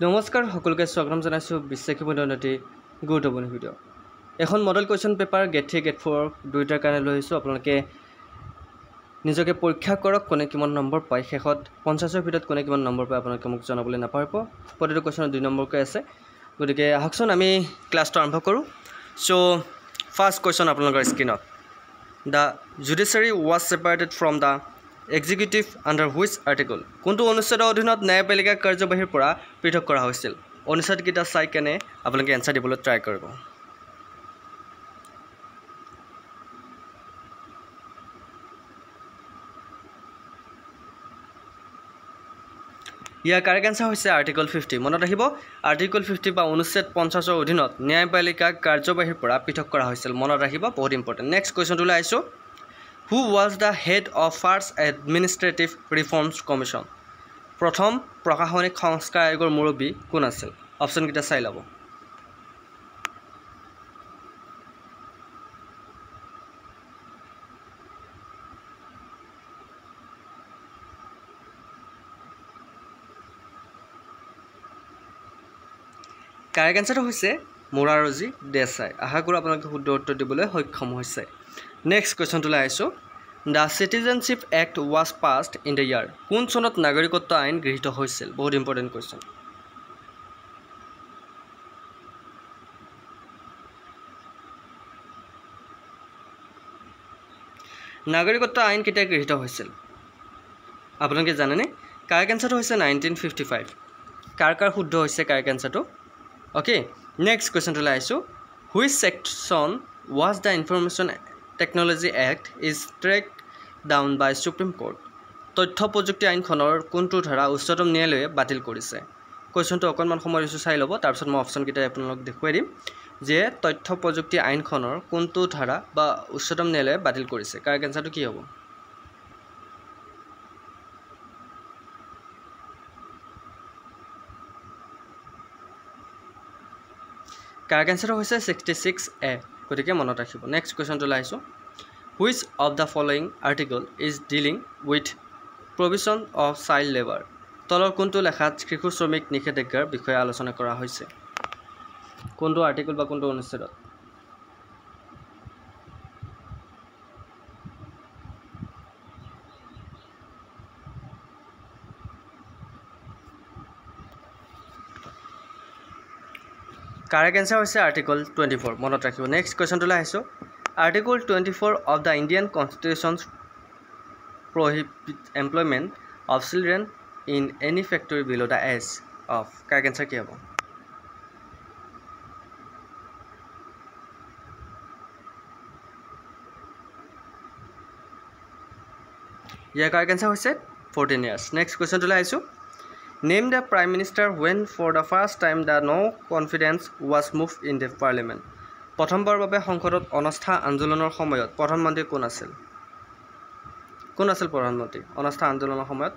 নমস্কাৰ সকলোকে স্বাগতম জনাইছো বিশ্বাসী পদ্ধতি গুৰুত্বপূৰ্ণ ভিডিঅ' এখন মডেল কুৱেশ্যন পেপাৰ গেট 3 গেট 4 দুইটাৰ কাৰণে লৈ আহিছোঁ আপোনালোকে নিজকে পৰীক্ষা কৰক কোনে কিমান নম্বৰ পায় শেষত 50ৰ ভিতৰত কোনে কিমান নম্বৰ পায় আপোনালোকে মোক জনাবলৈ নাপাহৰিব প্ৰতিটো কুৱেশ্যনত 2 নম্বৰকৈ আছে গতিকে আহকচোন আমি ক্লাছটো আৰম্ভ কৰোঁ সো ফাৰ্ষ্ট কুৱেশ্যন আপোনালোকৰ স্ক্ৰীনত The judiciary was separated from the executive under which article? কোনটো অনুচ্ছেদৰ অধীনত ন্যায়পালিকা কাৰ্যবাহীৰ পৰা পৃথক কৰা হৈছিল অনুচ্ছেদকেইটা চাই কেনে আপোনালোকে এনসাৰ দিবলৈ ট্ৰাই কৰিব ইয়াৰ কাৰেক্ট এনসাৰ হৈছে আৰ্টিকল 50 মনত ৰাখিব আৰ্টিকল 50 বা অনুচ্ছেদ 50ৰ অধীনত ন্যায়পালিকা কাৰ্যবাহীৰ পৰা পৃথক কৰা হৈছিল মনত ৰাখিব বহুত ইম্পৰ্টেণ্ট নেক্সট কুৱেশ্যনটো আহিছো Who was the head of First Administrative Reforms Commission? প্ৰথম প্ৰশাসনিক সংস্কাৰ আয়োগৰ মুৰব্বী কোন আছিল অপচনকেইটা চাই লব কাৰেক্ট এনসাৰটো হৈছে মোৰাৰজী দেশাই আশা কৰোঁ আপোনালোকে শুদ্ধ উত্তৰ দিবলৈ সক্ষম হৈছে নেক্সট কুৱেশ্যনটো আহিছো The Citizenship Act was passed in the year কোন চনত নাগৰিকত্ব আইন গৃহীত হৈছিল বহুত ইম্পৰ্টেণ্ট কুৱেশ্যন নাগৰিকত্ব আইন কেতিয়া গৃহীত হৈছিল আপোনালোকে জানেনে কাৰেক্ট এনসাৰটো হৈছে 1955 কাৰ শুদ্ধ হৈছে correct এনসাৰটো Okay, next question to Laisu. Which section was the Information Technology Act is struck down by Supreme Court? তথ্য প্ৰযুক্তি আইনখনৰ কোনটো ধাৰা উচ্চতম ন্যায়ালয়ে বাতিল কৰিছে কোৱেশ্যনটো অকণমান সময় লৈছো চাই ল'ব তাৰ পিছত মই অপচনকেইটা আপোনালোকক দেখুৱাই দিম যে তথ্য প্ৰযুক্তি আইনখনৰ কোনটো ধাৰা বা উচ্চতম ন্যায়ালয়ে বাতিল কৰিছে কাৰেক্ট এনসাৰটো কি হ'ব Correct answer is 66A. গতিকে মনত ৰাখিব নেক্সট কুৱেশ্যনটো লাইছো Which of the following article is dealing with provision of child labor? তলৰ কোনটো লেখাত শিশু শ্ৰমিক নিষেধাজ্ঞাৰ বিষয়ে আলোচনা কৰা হৈছে কোনটো আৰ্টিকল বা কোনটো অনুচ্ছেদত Correct answer is Article 24. Monot rakhibo. Next question to laiso. Article 24 of the Indian Constitution prohibits employment of children in any factory below the age of. Correct answer ki hobo? Yeah, correct answer is 14 years. Next question to laiso. Name the Prime Minister when for the first time the no confidence was moved in the parliament. প্ৰথমবাৰৰ বাবে সংসদত অনাস্থা আন্দোলনৰ সময়ত প্ৰধানমন্ত্ৰী কোন আছিল প্ৰধানমন্ত্ৰী অনাস্থা আন্দোলনৰ সময়ত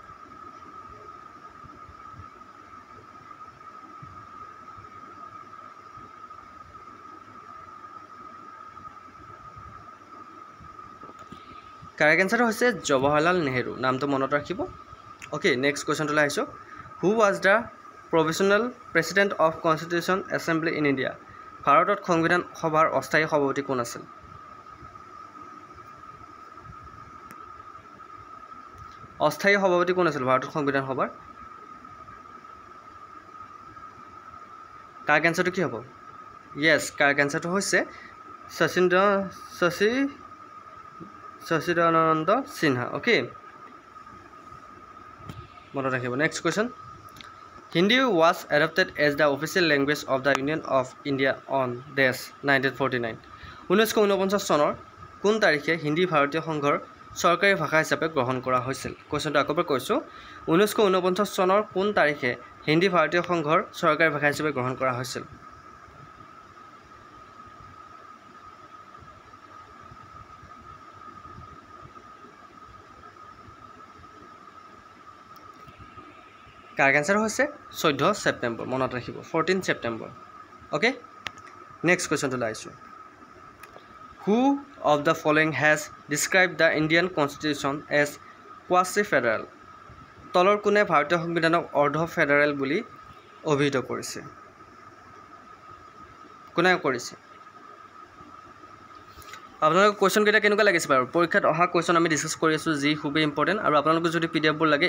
কাৰেক্ট এনসাৰটো হৈছে জৱাহৰলাল নেহেৰু নামটো মনত ৰাখিব ওকে নেক্সট কুৱেশ্যনটো লাইছো Who was the provisional president of Constitution Assembly in India? ভাৰতত সংবিধান সভাৰ অস্থায়ী সভাপতি কোন আছিল অস্থায়ী সভাপতি কোন আছিল ভাৰতত সংবিধান সভাৰ কাৰেক্ট এনসাৰটো কি হ'ব ইয়েস কাৰেক্ট এনসাৰটো হৈছে শশীদানন্দ সিনহা ওকে মনত ৰাখিব next question Hindi was adopted as the official language of the Union of India on this 1949. 1949 চনৰ কোন তাৰিখে হিন্দী ভাৰতীয় সংঘৰ চৰকাৰী ভাষা হিচাপে গ্ৰহণ কৰা হৈছিল কোৱেশ্যনটো আকবৰ কৈছো 1949 চনৰ কোন তাৰিখে হিন্দী ভাৰতীয় সংঘৰ চৰকাৰী ভাষা হিচাপে গ্ৰহণ কৰা হৈছিল Correct answer হৈছে 14 September মনত ৰাখিব 14 September okay next question to laisu Who of the following has described the Indian Constitution as quasi federal তলৰ কোনে ভাৰতীয় সংবিধানক অৰ্ধ ফেডাৰেল বুলি অভিহিত কৰিছে কোনে কৰিছে আপোনালোকৰ কোৱেশ্চন কেইটা কেনেকুৱা লাগিছে বাৰু পৰীক্ষাত অহা কোৱেশ্চন আমি ডিসকাস কৰি আছো যি খুবেই ইম্পৰ্টেন্ট আৰু আপোনালোকৰ যদি পিডিএফ বোৰ লাগে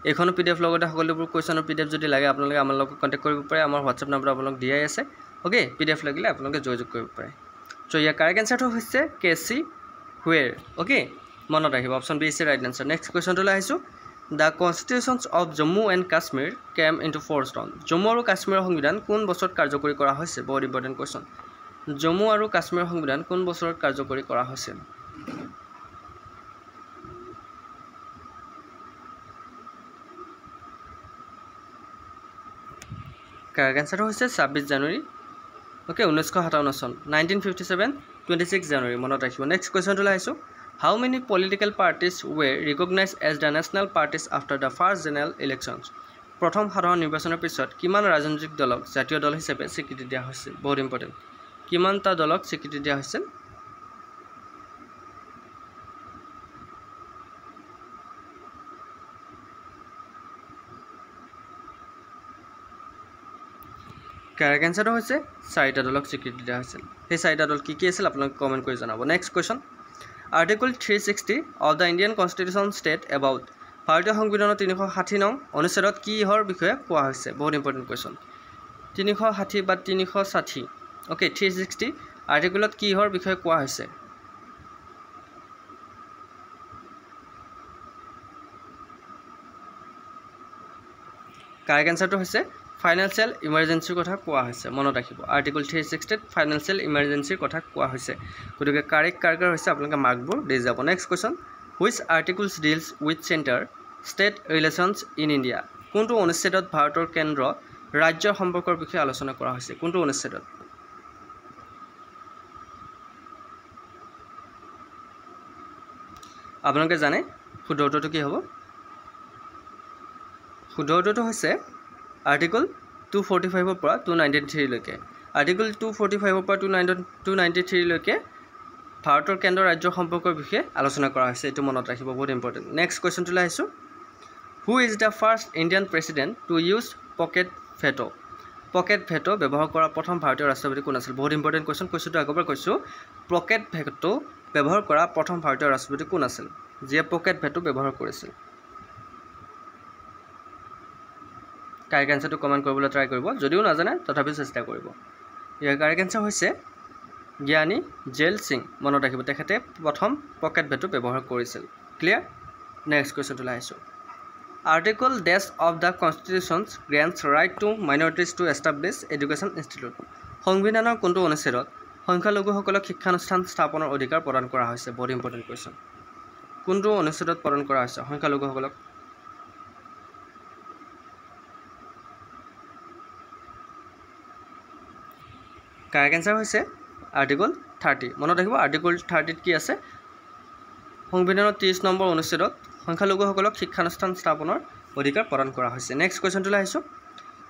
এইখন পিডিএফ লগতে সকলোবোৰ কোৱেশ্চনৰ পিডিএফ যদি লাগে আপোনালোকে আমাৰ লগত কন্টাক্ট কৰিব পাৰে আমাৰ WhatsApp নম্বৰ আপোনালোক দিয়াই আছে ওকে পিডিএফ লাগিলে আপোনালোকে যোগাযোগ কৰিব পাৰে সো ইয়াৰ কাৰেক্ট আনসাৰটো হৈছে কেচি হুৱেৰ ওকে মনত ৰাখিব option B is right answer next কোৱেশ্চনটো লাইছো The constitutions of Jammu and Kashmir came into force on Jammu আৰু কাশ্মীৰৰ সংবিধান কোন বছৰত কাৰ্যকৰী কৰা হৈছে বহুত ইম্পৰ্টেন্ট কোৱেশ্চন জম্মু আৰু কাশ্মীৰৰ সংবিধান কোন বছৰত কাৰ্যকৰী কৰা হৈছিল কাৰেক্ট আনসাৰ হৈছে 26 জানুৱাৰী ওকে 1957 চন 1957 26 জানুৱাৰী মনত ৰাখিব নেক্সট কোৱেশ্চনটো লাইছো How many political parties were recognized as the national parties after the first general elections? প্ৰথম সাধাৰণ নিৰ্বাচনৰ পিছত কিমান ৰাজনৈতিক দলক জাতীয় দল হিচাপে স্বীকৃতি দিয়া হৈছিল বহুত ইম্পৰ্টেন্ট কিমানটা দলক স্বীকৃতি দিয়া হৈছিল কাৰেক্ট আনসাৰটো হৈছে 4টা দলক স্বীকৃতি দিয়া হৈছিল এই 4টা দল কি আছিল আপোনালোকে কমেন্ট কৰি জনাব next question Article 360 of the Indian Constitution state about ভাৰতীয় সংবিধানৰ 360 নং অনুচ্ছেদত কিহৰ বিষয়ে কোৱা হৈছে বহুত ইম্পৰ্টেন্ট কোৱেশ্চন 360 বা 360 ওকে 360 আৰ্টিকলত কিহৰ বিষয়ে কোৱা হৈছে কাৰেক্ট আনসাৰটো হৈছে ফাইনান্সিয়েল ইমাৰ্জেন্সিৰ কথা কোৱা হৈছে মনত ৰাখিব আৰ্টিকল 360 ফাইনান্সিয়েল ইমাৰ্জেন্সিৰ কথা কোৱা হৈছে গতিকে কাৰেক্ট কাৰ্কাৰ হৈছে আপোনালোকে মাৰ্কবোৰ দি যাব next question which articles deals with centre state relations in India কোনটো অনুচ্ছেদত ভাৰতৰ কেন্দ্ৰ ৰাজ্যৰ সম্পৰ্কৰ বিষয়ে আলোচনা কৰা হৈছে কোনটো অনুচ্ছেদত আপোনালোকে জানে শুদ্ধ উত্তৰটো কি হ'ব শুদ্ধ উত্তৰটো হৈছে Article 245 পৰা 293 লৈকে Article 245 পৰা 293 লৈকে ভাৰতৰ কেন্দ্ৰ ৰাজ্য সম্পৰ্কৰ বিষয়ে আলোচনা কৰা হৈছে এটো মনত ৰাখিব বহুত ইম্পৰ্টেন্ট নেক্সট কোৱেশ্চনটো লাইছো Who is the first Indian president to use pocket veto ব্যৱহাৰ কৰা প্ৰথম ভাৰতীয় ৰাষ্ট্ৰপতি কোন আছিল বহুত ইম্পৰ্টেন্ট কোৱেশ্চনটো আগৰবাৰ কৈছো pocket veto ব্যৱহাৰ কৰা প্ৰথম ভাৰতীয় ৰাষ্ট্ৰপতি কোন আছিল যিয়ে pocket veto ব্যৱহাৰ কৰিছিল কাৰেক্ট আনসাৰটো কমেন্ট কৰিবলৈ ট্ৰাই কৰিব যদিও নাজানে তথাপি চেষ্টা কৰিব ইয়াৰ কাৰেক্ট আনসাৰ হৈছে জ্ঞানী জেল সিং মনত ৰাখিব তেখেতে প্ৰথম পকেট ভেটো ব্যৱহাৰ কৰিছিল ক্লিয়াৰ নেক্সট কোৱেশ্চনটো লাইছো article dash of the constitutions grants right to minorities to establish education institute সংবিধানৰ কোনটো অনুচ্ছেদত সংখ্যালঘুসকলক শিক্ষানুষ্ঠান স্থাপনৰ অধিকাৰ প্ৰদান কৰা হৈছে বহুত ইম্পৰ্টেন্ট কোৱেশ্চন কোনটো অনুচ্ছেদত প্ৰদান কৰা হৈছে সংখ্যালঘুসকলক কাৰেক্ট আনসাৰ হৈছে আৰ্টিকল 30 মনত ৰাখিব আৰ্টিকল 30 কি আছে সংবিধানৰ 30 নম্বৰ অনুচ্ছেদত সংখ্যালঘুসকলক শিক্ষানুষ্ঠান স্থাপনৰ অধিকাৰ প্ৰদান কৰা হৈছে নেক্সট কোৱেশ্চনটো লাইছো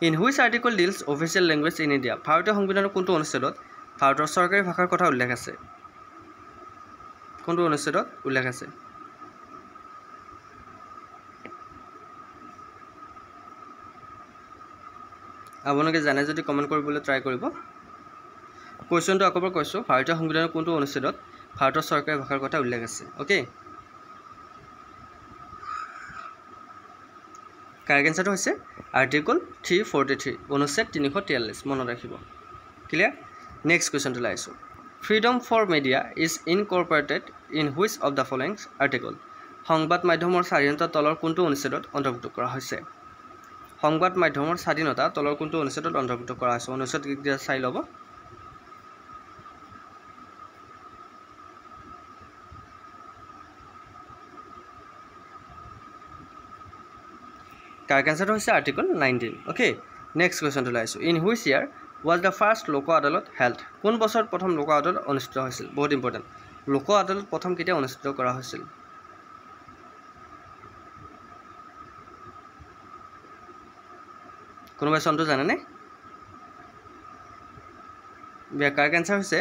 in which article deals official language in India ভাৰতীয় সংবিধানৰ কোনটো অনুচ্ছেদত ভাৰতৰ চৰকাৰী ভাষাৰ কথা উল্লেখ আছে কোনটো অনুচ্ছেদত উল্লেখ আছে আপোনালোকে জানে যদি কমেন্ট কৰিবলৈ ট্ৰাই কৰিব কোৱেশ্চনটো আকবৰ কৈছো ভাৰতীয় সংবিধানৰ কোনটো অনুচ্ছেদত ভাৰতৰ চৰকাৰী ভাষাৰ কথা উল্লেখ আছে ওকে কাৰেক্ট আনসাৰটো হৈছে আৰ্টিকল 343 অনুচ্ছেদ 343 মনত ৰাখিব ক্লিয়াৰ নেক্সট কোৱেশ্চনটো লাইছো freedom for media is incorporated in which of the following article সংবাদ মাধ্যমৰ স্বাধীনতা তলৰ কোনটো অনুচ্ছেদত অন্তৰ্ভুক্ত কৰা হৈছে সংবাদ মাধ্যমৰ স্বাধীনতা তলৰ কোনটো অনুচ্ছেদত অন্তৰ্ভুক্ত কৰা হৈছে অনুচ্ছেদ কেইটা চাই লব কাৰেক্ট আনসাৰ হৈছে আৰ্টিকল 19 ওকে নেক্সট কোৱেশ্চনটো লাইছো in which year was the first লোক আদালত held কোন বছৰত প্ৰথম লোক আদালত অনুষ্ঠিত হৈছিল বহুত ইম্পৰ্টেন্ট লোক আদালত প্ৰথম কেতিয়া অনুষ্ঠিত কৰা হৈছিল কোনোবা চনটো জানে নে বিয়া কাৰেক্ট আনসাৰ হৈছে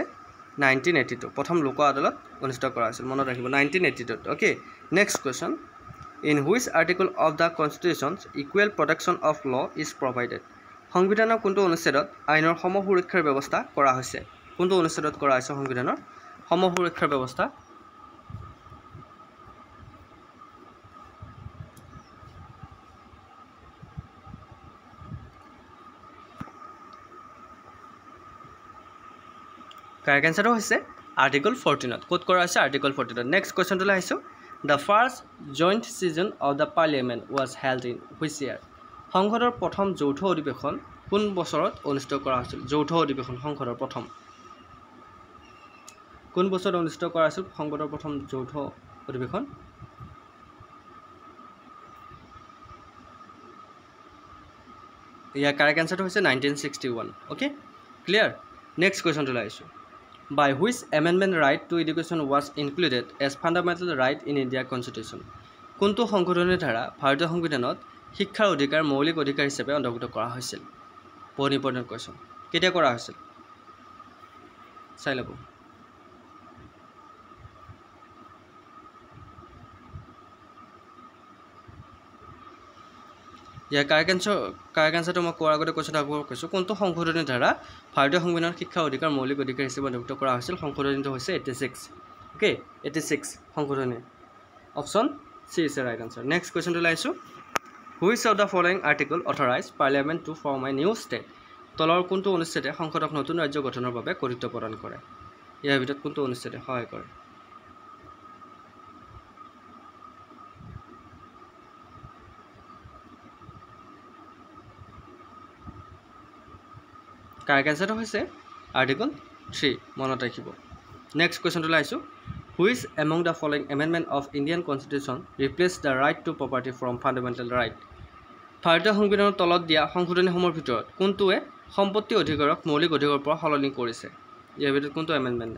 1982 প্ৰথম লোক আদালত অনুষ্ঠিত কৰা হৈছিল মনত ৰাখিব 1982 okay next question In which article of the Constitution equal protection of law is provided? সংবিধানৰ কোনটো অনুচ্ছেদত আইনৰ সমসুৰক্ষাৰ ব্যৱস্থা কৰা হৈছে কোনটো অনুচ্ছেদত কৰা হৈছে সংবিধানৰ সমসুৰক্ষাৰ ব্যৱস্থা কাৰেক্ট এনসাৰটো হৈছে আৰ্টিকল 14ত কোট কৰা হৈছে আৰ্টিকল 14ত নেক্সট কোৱেশ্চনটো লাইছো The first joint session of the parliament was held in which year? সংসদৰ প্ৰথম যৌথ অধিৱেশন কোন বছৰত অনুষ্ঠিত কৰা হৈছিল যৌথ অধিৱেশন সংসদৰ প্ৰথম কোন বছৰত অনুষ্ঠিত কৰা হৈছিল সংসদৰ প্ৰথম যৌথ অধিৱেশন ইয়াৰ কাৰেক্ট আনসাৰটো হৈছে 1961 ওকে ক্লিয়াৰ নেক্সট কোৱেশ্চনটো লাইছো By which amendment right to education was included as fundamental right in India Constitution? কোনটো সংশোধনী ধাৰা ভাৰতীয় সংবিধানত শিক্ষাৰ অধিকাৰ মৌলিক অধিকাৰ হিচাপে অন্তৰ্ভুক্ত কৰা হৈছিল বহুত ইম্পৰ্টেণ্ট কোৱেশ্চন কেতিয়া কৰা হৈছিল চাই ল'ব ইয়াৰ কাৰেক্ট আনসাৰটো মই কোৱাৰ আগতে কোৱেশ্চন আগৰ কৈছোঁ কোনটো সংশোধনী ধাৰা ভাৰতীয় সংবিধানত শিক্ষাৰ অধিকাৰ মৌলিক অধিকাৰ হিচাপে অন্তৰ্ভুক্ত কৰা হৈছিল সংশোধনীটো হৈছে 86 ওকে 86 সংশোধনী option C is right answer next কোৱেশ্চনটো লাইছো which of the following article authorize parliament to form a new state তলৰ কোনটো অনুচ্ছেদে সংসদক নতুন ৰাজ্য গঠনৰ বাবে কৰ্তৃত্ব প্ৰদান কৰে ইয়াৰ ভিতৰত কোনটো অনুচ্ছেদে সহায় কৰে কাৰেক্ট আনসাৰটো হৈছে আৰ্টিকল 3 মনত ৰাখিব নেক্সট কোৱেশ্চনটো লাইছো which among the following amendment of Indian constitution replace the right to property from fundamental right ভাৰতীয় সংবিধানৰ তলত দিয়া সংশোধনীসমূহৰ ভিতৰত কোনটোৱে সম্পত্তি অধিকাৰক মৌলিক অধিকাৰৰ পৰা সলনি কৰিছে ইয়াৰ ভিতৰত কোনটো এমেণ্ডমেণ্ট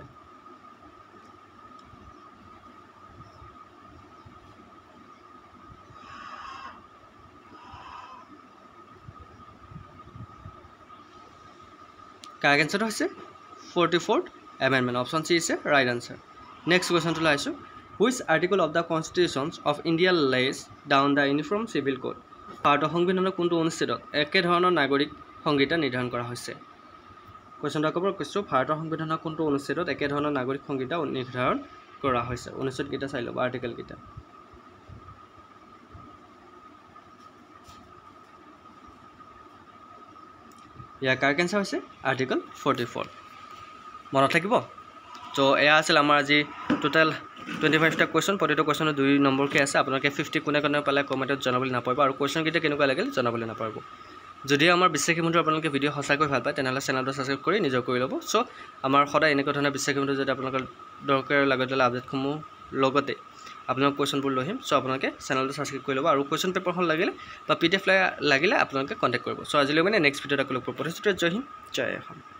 কাৰেক্ট আনসাৰটো হৈছে 44th amendment option C is right answer next কোৱেশ্চনটো লাইছো which article of the constitutions of India lays down the uniform civil code ভাৰতীয় সংবিধানৰ কোনটো অনুচ্ছেদত একেধৰণৰ নাগৰিক সংহিতা নিৰ্ধাৰণ কৰা হৈছে কোৱেশ্চনটো আকৌ কৈছোঁ ভাৰতৰ সংবিধানৰ কোনটো অনুচ্ছেদত একেধৰণৰ নাগৰিক সংহিতা নিৰ্ধাৰণ কৰা হৈছে অনুচ্ছেদকেইটা চাই ল'ব আৰ্টিকেলকেইটা ইয়াৰ কাৰেক্ট আনসাৰ হৈছে আৰ্টিকল 44 মনত থাকিব তো এয়া আছিল আমাৰ আজি টোটাল 25টা কোৱেশ্চন প্ৰতিটো কোৱেশ্চনৰ 2 নম্বৰকৈ আছে আপোনালোকে 50 কোনে কোনে পালে কমেণ্টত জনাবলৈ নাপাব আৰু কোৱেশ্চনকেইটা কেনেকুৱা লাগিল জনাবলৈ নাপাব যদি আমাৰ বিশ্বাসী বন্ধু আপোনালোকে ভিডিঅ' সঁচাকৈ ভাল পায় তেনেহ'লে চেনেলটো ছাবস্ক্ৰাইব কৰি নিজৰ কৰি ল'ব চ' আমাৰ সদায় এনেকুৱা ধৰণৰ বিশ্বাসী বন্ধু যদি আপোনালোকৰ দৰকাৰ লাগতিয়াল আপডেটসমূহ লগতে আপোনালোক কুৱেশ্যনবোৰ লৈ আহিম চ' আপোনালোকে চেনেলটো ছাবস্ক্ৰাইব কৰি ল'ব আৰু কুৱেশ্যন পেপাৰখন লাগিলে বা PDF লাগিলে আপোনালোকে কণ্টেক্ট কৰিব চ' আজিলৈ মানে নেক্সট ভিডিঅ'ত আকৌ লগ পাব জয় হিন্দ জয় অসম